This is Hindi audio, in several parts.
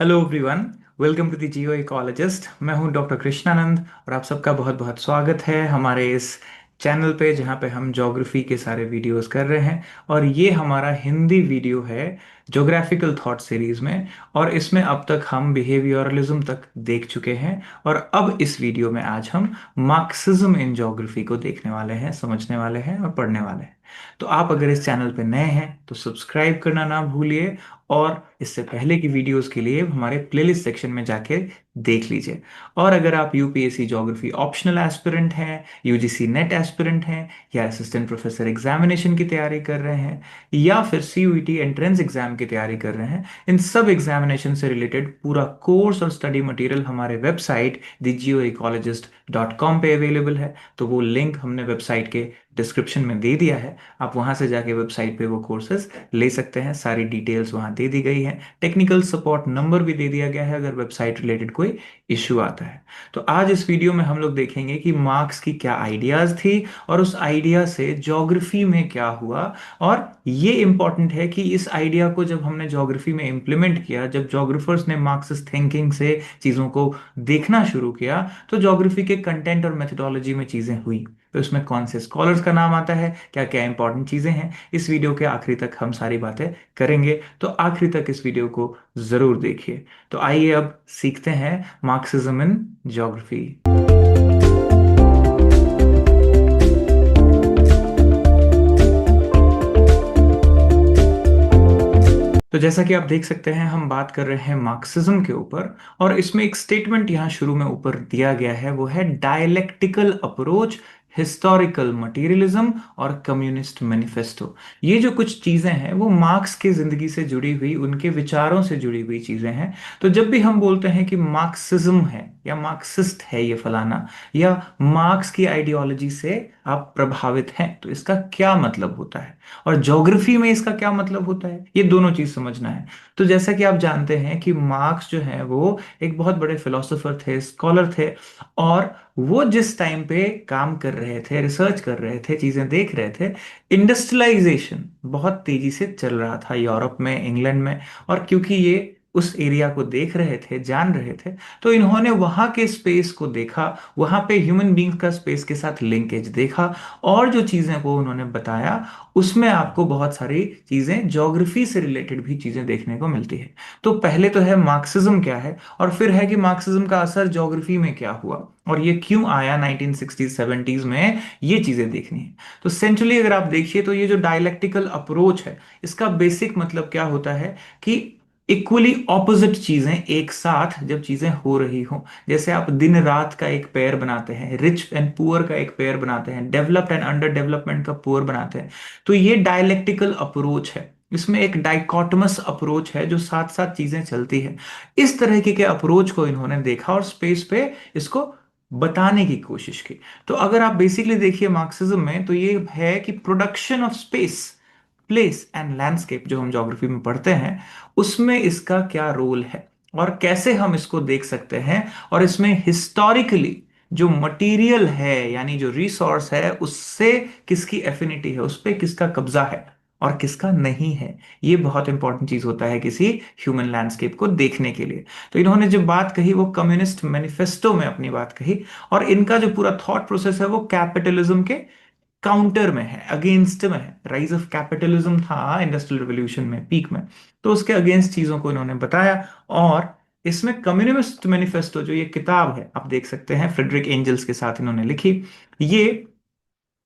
Hello everyone. Welcome to the geo ecologist. मैं हूं डॉक्टर कृष्णानंद और आप सबका बहुत बहुत स्वागत है हमारे इस चैनल पे जहां पे हम ज्योग्राफी के सारे वीडियोस कर रहे हैं। और ये हमारा हिंदी वीडियो है ज्योग्राफिकल थॉट सीरीज में। और इसमें अब तक हम बिहेवियरलिज्म तक देख चुके हैं और अब इस वीडियो में आज हम मार्क्सिज्म इन ज्योग्राफी को देखने वाले हैं, समझने वाले हैं और पढ़ने वाले हैं। तो आप अगर इस चैनल पे नए हैं तो सब्सक्राइब करना ना भूलिए और इससे पहले की वीडियोस के लिए हमारे प्लेलिस्ट सेक्शन में जाके देख लीजिए। और अगर आप यूपीएससी ज्योग्राफी ऑप्शनल एस्पिरेंट हैं, यूजीसी नेट एस्पिरेंट हैं, या असिस्टेंट प्रोफेसर एग्जामिनेशन की तैयारी कर रहे हैं, या फिर सीयूईटी एंट्रेंस एग्जाम की तैयारी कर रहे हैं, इन सब एग्जामिनेशन से रिलेटेड पूरा कोर्स और स्टडी मटेरियल हमारे वेबसाइट thegioecologist.com पे अवेलेबल है। तो वो लिंक हमने वेबसाइट के डिस्क्रिप्शन में दे दिया है। आप वहां से जाके वेबसाइट पे वो कोर्सेज ले सकते हैं। सारी डिटेल्स वहां दे दी गई है। टेक्निकल सपोर्ट नंबर भी दे दिया गया है अगर वेबसाइट रिलेटेड कोई इश्यू आता है। तो आज इस वीडियो में हम लोग देखेंगे कि मार्क्स की क्या आइडियाज थी और उस आइडिया से ज्योग्राफी में क्या हुआ। और ये इंपॉर्टेंट है कि इस आइडिया को जब हमने ज्योग्राफी में इंप्लीमेंट किया, जब ज्योग्राफर्स ने मार्क्सिस्ट थिंकिंग से चीजों को देखना शुरू किया, तो ज्योग्राफी के कंटेंट और मेथोडोलॉजी में चीजें हुई। तो इसमें कौन से स्कॉलर्स का नाम आता है, क्या क्या इंपॉर्टेंट चीजें हैं, इस वीडियो के आखिरी तक हम सारी बातें करेंगे। तो आखिरी तक इस वीडियो को जरूर देखिए। तो आइए अब सीखते हैं मार्क्सिज्म इन ज्योग्राफी। तो जैसा कि आप देख सकते हैं हम बात कर रहे हैं मार्क्सिज्म के ऊपर। और इसमें एक स्टेटमेंट यहाँ शुरू में ऊपर दिया गया है, वो है डायलेक्टिकल अप्रोच, हिस्टोरिकल मटेरियलिज्म और कम्युनिस्ट मैनिफेस्टो। ये जो कुछ चीजें हैं वो मार्क्स की जिंदगी से जुड़ी हुई, उनके विचारों से जुड़ी हुई चीजें हैं। तो जब भी हम बोलते हैं कि मार्क्सिज्म है या मार्क्सिस्ट है ये फलाना, या मार्क्स की आइडियोलॉजी से आप प्रभावित हैं, तो इसका क्या मतलब होता है और ज्योग्राफी में इसका क्या मतलब होता है, ये दोनों चीज समझना है। तो जैसा कि आप जानते हैं कि मार्क्स जो है वो एक बहुत बड़े फिलोसोफर थे, स्कॉलर थे। और वो जिस टाइम पे काम कर रहे थे, रिसर्च कर रहे थे, चीजें देख रहे थे, इंडस्ट्रियलाइजेशन बहुत तेजी से चल रहा था यूरोप में, इंग्लैंड में। और क्योंकि ये उस एरिया को देख रहे थे, जान रहे थे, तो इन्होंने वहां के स्पेस को देखा, वहां पे ह्यूमन बींग का स्पेस के साथ लिंकेज देखा। और जो चीजें वो उन्होंने बताया, उसमें आपको बहुत सारी चीजें ज्योग्राफी से रिलेटेड भी चीजें देखने को मिलती है। तो पहले तो है मार्क्सिज्म क्या है, और फिर है कि मार्क्सिज्म का असर ज्योग्राफी में क्या हुआ और ये क्यों आया 1960s 70s में, ये चीजें देखनी है। तो सेंट्रली अगर आप देखिए तो ये जो डायलेक्टिकल अप्रोच है, इसका बेसिक मतलब क्या होता है कि इक्वली ऑपोजिट चीजें एक साथ जब चीजें हो रही हो, जैसे आप दिन रात का एक पेयर बनाते हैं, रिच एंड पुअर का एक पेयर बनाते हैं, डेवलप्ड एंड अंडर डेवलपमेंट का पुअर बनाते हैं। तो ये डायलेक्टिकल अप्रोच है। इसमें एक डाइकोटमस अप्रोच है जो साथ साथ चीजें चलती है। इस तरह के अप्रोच को इन्होंने देखा और स्पेस पे इसको बताने की कोशिश की। तो अगर आप बेसिकली देखिए मार्क्सिज्म में, तो ये है कि production of space, place and landscape जो हम ज्योग्राफी में पढ़ते हैं, उसमें इसका क्या रोल है और कैसे हम इसको देख सकते हैं। और इसमें हिस्टोरिकली जो मटेरियल है, यानी जो रिसोर्स है, उससे किसकी एफिनिटी है, उस पे किसका कब्जा है और किसका नहीं है, ये बहुत इंपॉर्टेंट चीज होता है किसी ह्यूमन लैंडस्केप को देखने के लिए। तो इन्होंने जो बात कही वो कम्युनिस्ट मैनिफेस्टो में अपनी बात कही। और इनका जो पूरा थॉट प्रोसेस है वो कैपिटलिज्म के काउंटर में है, अगेंस्ट में है। राइज ऑफ कैपिटलिज्म था इंडस्ट्रियल रिवॉल्यूशन में, पीक में। तो उसके अगेंस्ट चीजों को इन्होंने बताया। और इसमें कम्युनिस्ट मैनिफेस्टो जो ये किताब है, आप देख सकते हैं फ्रेडरिक एंजल्स के साथ इन्होंने लिखी। ये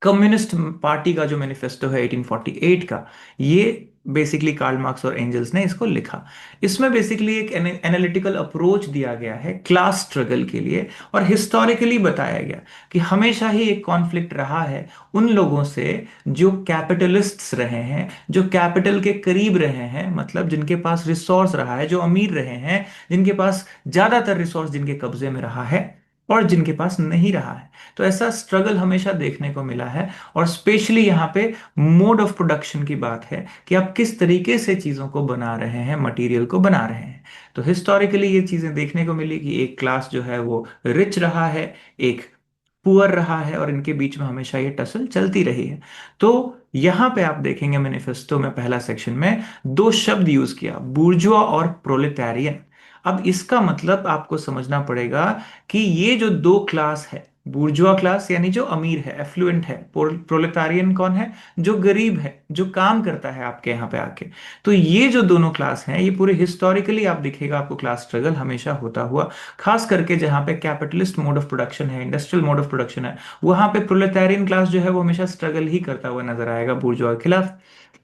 कम्युनिस्ट पार्टी का जो मैनिफेस्टो है 1848 का, ये बेसिकली कार्ल मार्क्स और एंजल्स ने इसको लिखा। इसमें बेसिकली एक एनालिटिकल अप्रोच दिया गया है क्लास स्ट्रगल के लिए। और हिस्टोरिकली बताया गया कि हमेशा ही एक कॉन्फ्लिक्ट रहा है उन लोगों से जो कैपिटलिस्ट्स रहे हैं, जो कैपिटल के करीब रहे हैं, मतलब जिनके पास रिसोर्स रहा है, जो अमीर रहे हैं, जिनके पास ज्यादातर रिसोर्स जिनके कब्जे में रहा है, और जिनके पास नहीं रहा है। तो ऐसा स्ट्रगल हमेशा देखने को मिला है। और स्पेशली यहाँ पे मोड ऑफ प्रोडक्शन की बात है कि आप किस तरीके से चीजों को बना रहे हैं, मटेरियल को बना रहे हैं। तो हिस्टोरिकली ये चीजें देखने को मिली कि एक क्लास जो है वो रिच रहा है, एक पुअर रहा है, और इनके बीच में हमेशा ये टसल चलती रही है। तो यहां पे आप देखेंगे मैनिफेस्टो में पहला सेक्शन में दो शब्द यूज किया, बूर्जुआ और प्रोलेटारियन। अब इसका मतलब आपको समझना पड़ेगा कि ये जो दो क्लास है, बुर्जुआ क्लास यानी जो अमीर है, एफ्लुएंट है, प्रोलेटारियन कौन है, जो गरीब है, जो काम करता है आपके यहाँ पे आके, तो ये जो दोनों क्लास हैं, ये पूरे हिस्टोरिकली आप दिखेगा आपको क्लास स्ट्रगल हमेशा होता हुआ, खास करके जहाँ पे कैपिटलिस्ट मोड ऑफ प्रोडक्शन है, इंडस्ट्रियल मोड ऑफ प्रोडक्शन है, वहां पे प्रोलेटारियन क्लास जो है वो हमेशा स्ट्रगल ही करता हुआ नजर आएगा बुर्जुआ के खिलाफ।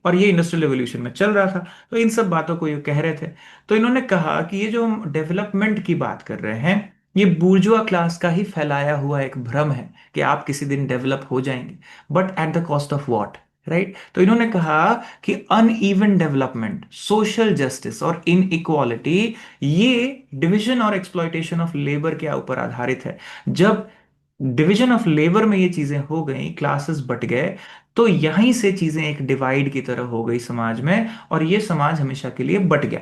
और ये इंडस्ट्रियल रेवोल्यूशन में चल रहा था। तो इन सब बातों को ये कह रहे थे। तो इन्होंने कहा कि ये जो हम डेवलपमेंट की बात कर रहे हैं, ये बुर्जुआ क्लास का ही फैलाया हुआ एक भ्रम है कि आप किसी दिन डेवलप हो जाएंगे, but at the cost of what, right. तो इन्होंने कहा कि अनइवन डेवलपमेंट, सोशल जस्टिस और इनइक्वालिटी, ये डिविजन और एक्सप्लॉयटेशन ऑफ लेबर के ऊपर आधारित है। जब डिवीजन ऑफ लेबर में ये चीजें हो गई, क्लासेस बट गए, तो यहीं से चीजें एक डिवाइड की तरह हो गई समाज में, और ये समाज हमेशा के लिए बट गया।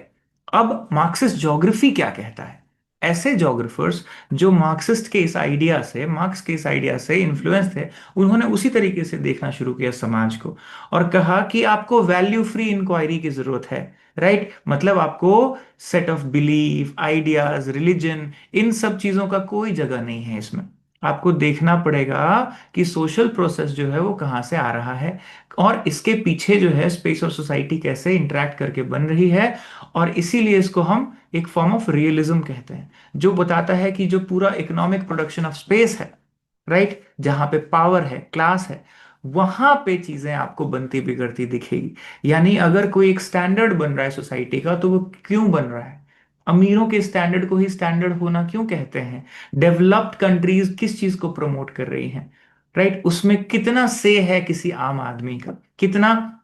अब मार्क्सिस्ट ज्योग्राफी क्या कहता है? ऐसे ज्योग्राफर्स जो मार्क्सिस्ट के इस आइडिया से, मार्क्स के इस आइडिया से इन्फ्लुएंस थे, उन्होंने उसी तरीके से देखना शुरू किया समाज को, और कहा कि आपको वैल्यू फ्री इंक्वायरी की जरूरत है, राइट। मतलब आपको set of belief, ideas, religion, इन सब चीजों का कोई जगह नहीं है इसमें। आपको देखना पड़ेगा कि सोशल प्रोसेस जो है वो कहाँ से आ रहा है, और इसके पीछे जो है स्पेस और सोसाइटी कैसे इंटरेक्ट करके बन रही है। और इसीलिए इसको हम एक फॉर्म ऑफ रियलिज्म कहते हैं, जो बताता है कि जो पूरा इकोनॉमिक प्रोडक्शन ऑफ स्पेस है, राइट, जहां पे पावर है, क्लास है, वहां पे चीजें आपको बनती बिगड़ती दिखेगी। यानी अगर कोई एक स्टैंडर्ड बन रहा है सोसाइटी का, तो वो क्यों बन रहा है? अमीरों के स्टैंडर्ड को ही स्टैंडर्ड होना क्यों कहते हैं? डेवलप्ड कंट्रीज किस चीज को प्रमोट कर रही हैं, राइट? उसमें कितना से है किसी आम आदमी का, कितना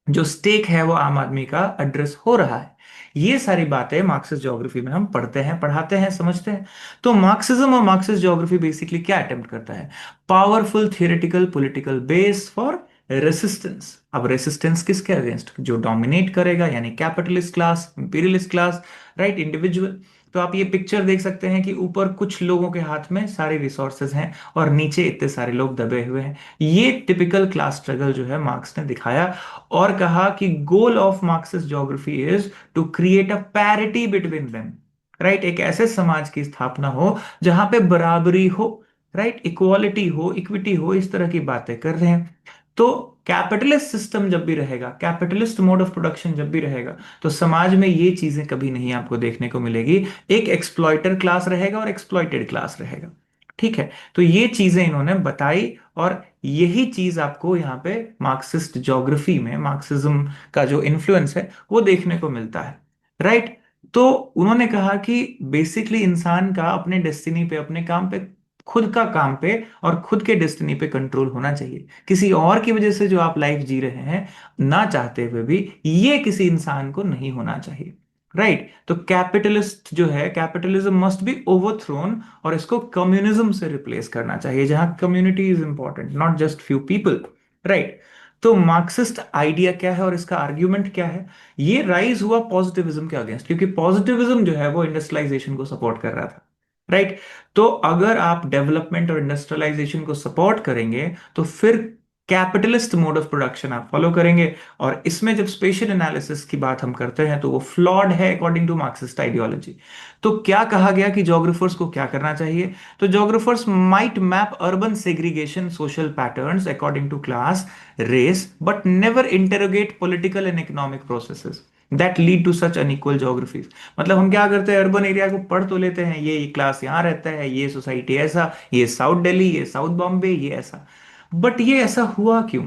जो स्टेक है वो आम आदमी का एड्रेस हो रहा है? ये सारी बातें मार्क्सिस्ट ज्योग्राफी में हम पढ़ते हैं, पढ़ाते हैं, समझते हैं। तो मार्क्सिज्म और मार्क्सिस्ट ज्योग्राफी बेसिकली क्या अटेम्प्ट करता है? Powerful theoretical political base for resistance. अब रेसिस्टेंस किसके अगेंस्ट? जो डोमिनेट करेगा, यानी capitalist class, imperialist class, right, individual. तो आप ये पिक्चर देख सकते हैं कि ऊपर कुछ लोगों के हाथ में सारे रिसोर्सेज हैं, और नीचे इतने सारे लोग दबे हुए हैं। ये टिपिकल क्लास स्ट्रगल जो है मार्क्स ने दिखाया, और कहा कि goal of Marxist geography is to create a parity between them, right. एक ऐसे समाज की स्थापना हो जहां पे बराबरी हो, राइट, इक्वालिटी हो, इक्विटी हो, इस तरह की बातें कर रहे हैं। तो कैपिटलिस्ट सिस्टम जब भी रहेगा, कैपिटलिस्ट मोड ऑफ प्रोडक्शन जब भी रहेगा, तो समाज में ये चीजें कभी नहीं आपको देखने को मिलेगी। एक एक्सप्लॉइटर क्लास रहेगा और एक्सप्लॉइटेड क्लास रहेगा, ठीक है। तो ये चीजें इन्होंने बताई, और यही चीज आपको यहाँ पे मार्क्सिस्ट ज्योग्राफी में मार्क्सिज्म का जो इन्फ्लुएंस है वो देखने को मिलता है, राइट। तो उन्होंने कहा कि बेसिकली इंसान का अपने डेस्टिनी पे, अपने काम पे, खुद का काम पे और खुद के डेस्टिनी पे कंट्रोल होना चाहिए। किसी और की वजह से जो आप लाइफ जी रहे हैं, ना चाहते हुए भी, ये किसी इंसान को नहीं होना चाहिए, राइट। तो कैपिटलिस्ट जो है, कैपिटलिज्म मस्ट बी ओवरथ्रोन, और इसको कम्युनिज्म से रिप्लेस करना चाहिए, जहां community is important, not just few people, right. तो मार्क्सिस्ट आइडिया क्या है और इसका आर्ग्यूमेंट क्या है? ये राइज हुआ पॉजिटिविज्म के अगेंस्ट, क्योंकि पॉजिटिविज्म जो है वो इंडस्ट्रियलाइजेशन को सपोर्ट कर रहा था, राइट। तो अगर आप डेवलपमेंट और इंडस्ट्रियलाइजेशन को सपोर्ट करेंगे, तो फिर कैपिटलिस्ट मोड ऑफ प्रोडक्शन आप फॉलो करेंगे। और इसमें जब स्पेशल एनालिसिस की बात हम करते हैं, तो वो फ्लॉड है अकॉर्डिंग टू मार्क्सिस्ट आइडियोलॉजी। तो क्या कहा गया कि जोग्राफर्स को क्या करना चाहिए? तो geographers might map urban segregation social patterns according to class, race, but never interrogate political and economic processes that lead to such unequal geographies. मतलब हम क्या करते हैं, अर्बन एरिया को पढ़ तो लेते हैं, ये क्लास यहाँ रहता है, ये सोसाइटी ऐसा, ये साउथ दिल्ली, ये साउथ बॉम्बे, ये ऐसा। बट ये ऐसा हुआ क्यों?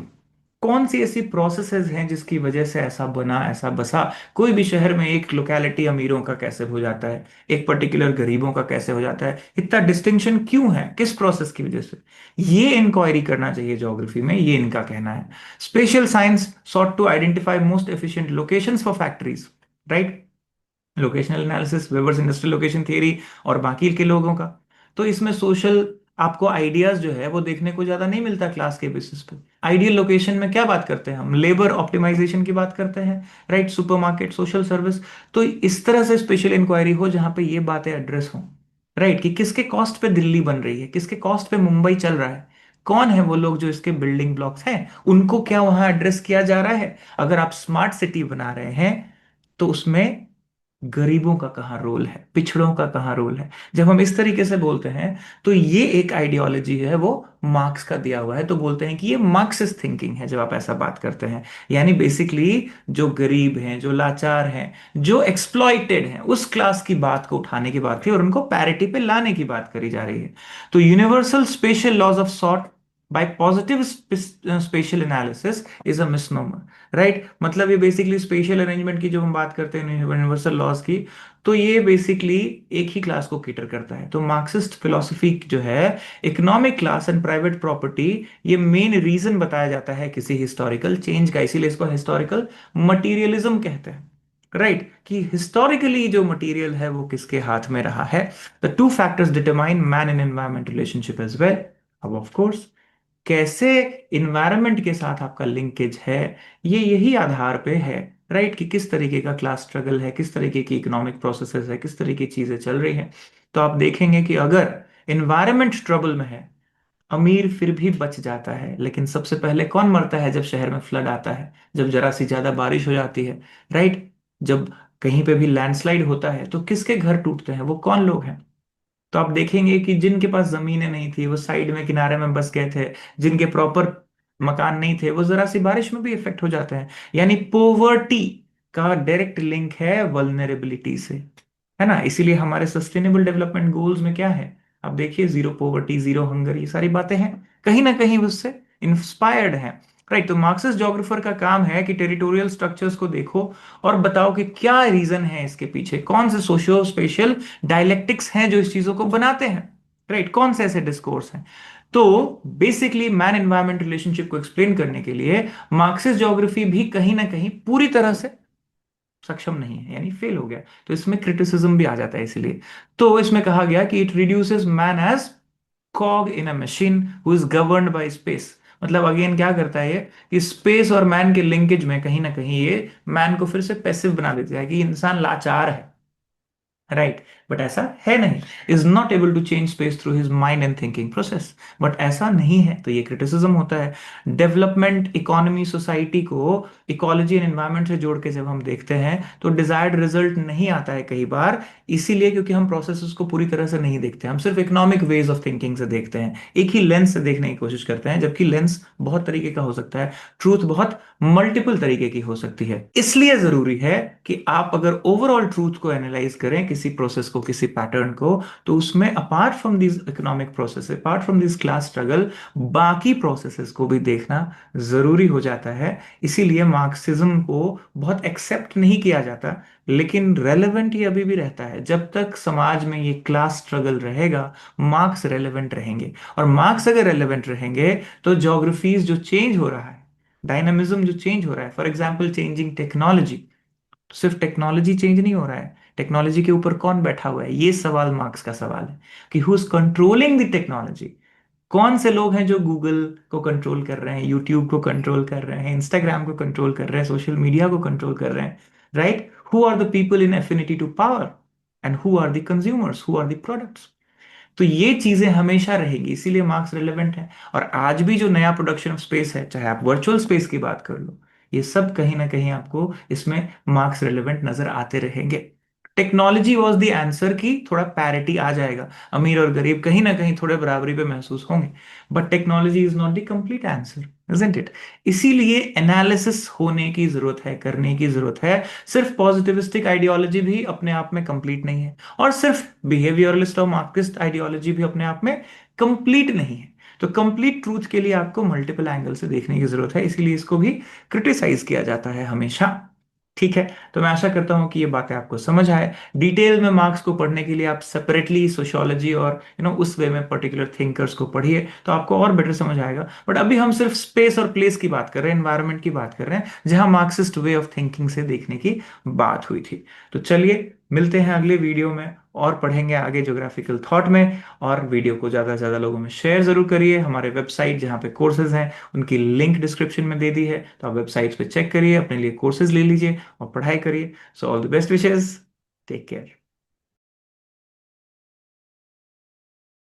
कौन सी ऐसी प्रोसेसेस हैं जिसकी वजह से ऐसा बना, ऐसा बसा? कोई भी शहर में एक लोकेलिटी अमीरों का कैसे हो जाता है, एक पर्टिकुलर गरीबों का कैसे हो जाता है? इतना डिस्टिंक्शन क्यों है, किस प्रोसेस की वजह से? ये इंक्वायरी करना चाहिए ज्योग्राफी में, ये इनका कहना है। Spatial science sought to identify most efficient locations for factories, right. Locational analysis, Weber's industrial location theory, और बाकी के लोगों का। तो इसमें सोशल आपको आइडियाज जो है वो देखने को ज्यादा नहीं मिलता क्लास के बेसिस पे। आइडियल लोकेशन में क्या बात करते हैं हम? लेबर ऑप्टिमाइजेशन की बात करते हैं, राइट, सुपरमार्केट, सोशल सर्विस। तो इस तरह से स्पेशल इंक्वायरी हो जहां पे ये बातें एड्रेस हो, राइट, कि किसके कॉस्ट पे दिल्ली बन रही है, किसके कॉस्ट पे मुंबई चल रहा है, कौन है वो लोग जो इसके बिल्डिंग ब्लॉक्स हैं, उनको क्या वहां एड्रेस किया जा रहा है। अगर आप स्मार्ट सिटी बना रहे हैं, तो उसमें गरीबों का कहाँ रोल है, पिछड़ों का कहाँ रोल है। जब हम इस तरीके से बोलते हैं तो ये एक आइडियोलॉजी है वो मार्क्स का दिया हुआ है, तो बोलते हैं कि ये मार्क्सिस्ट थिंकिंग है जब आप ऐसा बात करते हैं। यानी बेसिकली जो गरीब हैं, जो लाचार हैं, जो एक्सप्लॉइटेड हैं, उस क्लास की बात को उठाने की बात थी और उनको पैरिटी पे लाने की बात करी जा रही है। तो universal spatial laws of sort by positive spatial analysis is a misnomer, right. मतलब ये बेसिकली स्पेशल अरेंजमेंट की जो हम बात करते हैं, यूनिवर्सल लॉज की, तो ये बेसिकली एक ही क्लास को केटर करता है। तो मार्क्सिस्ट फिलोसफी जो है, economic class and private property, ये मेन रीजन बताया जाता है किसी हिस्टोरिकल चेंज का, इसीलिए इसको हिस्टोरिकल मटीरियलिज्म कहते हैं, राइट। कि हिस्टोरिकली जो मटेरियल है वो किसके हाथ में रहा है। The two factors determine man and environment relationship as well. अब ऑफ कोर्स कैसे इन्वायरमेंट के साथ आपका लिंकेज है, ये यही आधार पे है, राइट, कि किस तरीके का क्लास स्ट्रगल है, किस तरीके की इकोनॉमिक प्रोसेसेस है, किस तरीके की चीजें चल रही हैं। तो आप देखेंगे कि अगर इन्वायरमेंट ट्रबल में है, अमीर फिर भी बच जाता है, लेकिन सबसे पहले कौन मरता है जब शहर में फ्लड आता है, जब जरा सी ज्यादा बारिश हो जाती है, राइट। जब कहीं पे भी लैंडस्लाइड होता है तो किसके घर टूटते हैं, वो कौन लोग हैं। तो आप देखेंगे कि जिनके पास जमीनें नहीं थी वो साइड में किनारे में बस गए थे, जिनके प्रॉपर मकान नहीं थे वो जरा सी बारिश में भी इफेक्ट हो जाते हैं। यानी पोवर्टी का डायरेक्ट लिंक है वल्नरेबिलिटी से, है ना। इसीलिए हमारे सस्टेनेबल डेवलपमेंट गोल्स में क्या है, आप देखिए, जीरो पोवर्टी, जीरो हंगर, ये सारी बातें हैं, कहीं ना कहीं उससे इंस्पायर्ड हैं, राइट। तो मार्क्सिस्ट ज्योग्राफर का काम है कि टेरिटोरियल स्ट्रक्चर्स को देखो और बताओ कि क्या रीजन है इसके पीछे, कौन से सोशियो स्पेशल डायलेक्टिक्स हैं जो इस चीजों को बनाते हैं, राइट, कौन से ऐसे डिस्कोर्स हैं। तो बेसिकली मैन एनवायरमेंट रिलेशनशिप को एक्सप्लेन करने के लिए मार्क्सिस्ट ज्योग्राफी भी कहीं ना कहीं पूरी तरह से सक्षम नहीं है, यानी फेल हो गया। तो इसमें क्रिटिसिज्म भी आ जाता है इसलिए। तो इसमें कहा गया कि it reduces man as cog in a machine who is governed by space. मतलब अगेन क्या करता है ये, कि स्पेस और मैन के लिंकेज में कहीं ना कहीं ये मैन को फिर से पैसिव बना देता है, कि इंसान लाचार है, राइट। बट ऐसा है नहीं, is not able to change space through his mind and thinking process. But ऐसा नहीं है, तो ये क्रिटिसिज्म होता है। डेवलपमेंट, इकोनॉमी, सोसाइटी को इकोलॉजी एंड एनवायरनमेंट से जोड़ के जब हम देखते हैं तो डिजायर्ड रिजल्ट नहीं आता है कई बार, इसीलिए क्योंकि हम प्रोसेसेस को पूरी तरह से नहीं देखते, हम सिर्फ इकोनॉमिक वेज ऑफ थिंकिंग से देखते हैं, एक ही लेंस से देखने की कोशिश करते हैं, जबकि लेंस बहुत तरीके का हो सकता है, ट्रूथ बहुत मल्टीपल तरीके की हो सकती है। इसलिए जरूरी है कि आप अगर ओवरऑल ट्रूथ को एनालाइज करें, किसी प्रोसेस को, किसी पैटर्न को, तो उसमें apart from this economic process, apart from this class struggle, बाकी प्रोसेसेस को भी देखना जरूरी हो जाता है। इसीलिए मार्क्सिज्म को बहुत एक्सेप्ट नहीं किया जाता, लेकिन रेलेवेंट ये अभी भी रहता है। जब तक समाज में ये क्लास स्ट्रगल रहेगा, मार्क्स रेलेवेंट रहेंगे, और मार्क्स अगर रेलेवेंट रहेंगे तो ज्योग्राफीज जो चेंज हो रहा है, डायनामिज्म जो चेंज हो रहा है, फॉर एग्जाम्पल चेंजिंग टेक्नोलॉजी, तो सिर्फ टेक्नोलॉजी चेंज नहीं हो रहा है, टेक्नोलॉजी के ऊपर कौन बैठा हुआ है, ये सवाल मार्क्स का सवाल है, कि who is controlling the technology. कौन से लोग हैं जो गूगल को कंट्रोल कर रहे हैं, यूट्यूब को कंट्रोल कर रहे हैं, इंस्टाग्राम को कंट्रोल कर रहे हैं, सोशल मीडिया को कंट्रोल कर रहे हैं, right. Who are the people in affinity to power, and who are the consumers, who are the products. तो ये चीजें हमेशा रहेगी, इसीलिए मार्क्स रिलेवेंट है। और आज भी जो नया प्रोडक्शन ऑफ स्पेस है, चाहे आप वर्चुअल स्पेस की बात कर लो, ये सब कहीं ना कहीं आपको इसमें मार्क्स रिलेवेंट नजर आते रहेंगे। टेक्नोलॉजी वॉज द आंसर, की थोड़ा पैरिटी आ जाएगा, अमीर और गरीब कहीं ना कहीं थोड़े बराबरी पे महसूस होंगे, but technology is not the complete answer, isn't it. इसीलिए एनालिसिस होने की जरूरत है, करने की जरूरत है। सिर्फ पॉजिटिविस्टिक आइडियोलॉजी भी अपने आप में कंप्लीट नहीं है, और सिर्फ बिहेवियरलिस्ट और मार्क्सिस्ट आइडियोलॉजी भी अपने आप में कंप्लीट नहीं है। तो कंप्लीट ट्रूथ के लिए आपको मल्टीपल एंगल से देखने की जरूरत है, इसीलिए इसको भी क्रिटिसाइज किया जाता है हमेशा। ठीक है, तो मैं आशा करता हूं कि ये बातें आपको समझ आए। डिटेल में मार्क्स को पढ़ने के लिए आप सेपरेटली सोशियोलॉजी और उस वे में पर्टिकुलर थिंकर्स को पढ़िए, तो आपको और बेटर समझ आएगा। बट अभी हम सिर्फ स्पेस और प्लेस की बात कर रहे हैं, एनवायरनमेंट की बात कर रहे हैं, जहां मार्क्सिस्ट वे ऑफ थिंकिंग से देखने की बात हुई थी। तो चलिए मिलते हैं अगले वीडियो में, और पढ़ेंगे आगे ज्योग्राफिकल थॉट में। और वीडियो को ज़्यादा से ज़्यादा लोगों में शेयर ज़रूर करिए। हमारे वेबसाइट जहाँ पे कोर्सेज हैं उनकी लिंक डिस्क्रिप्शन में दे दी है, तो आप वेबसाइट पे चेक करिए, अपने लिए कोर्सेज ले लीजिए और पढ़ाई करिए। So all the best wishes, take care.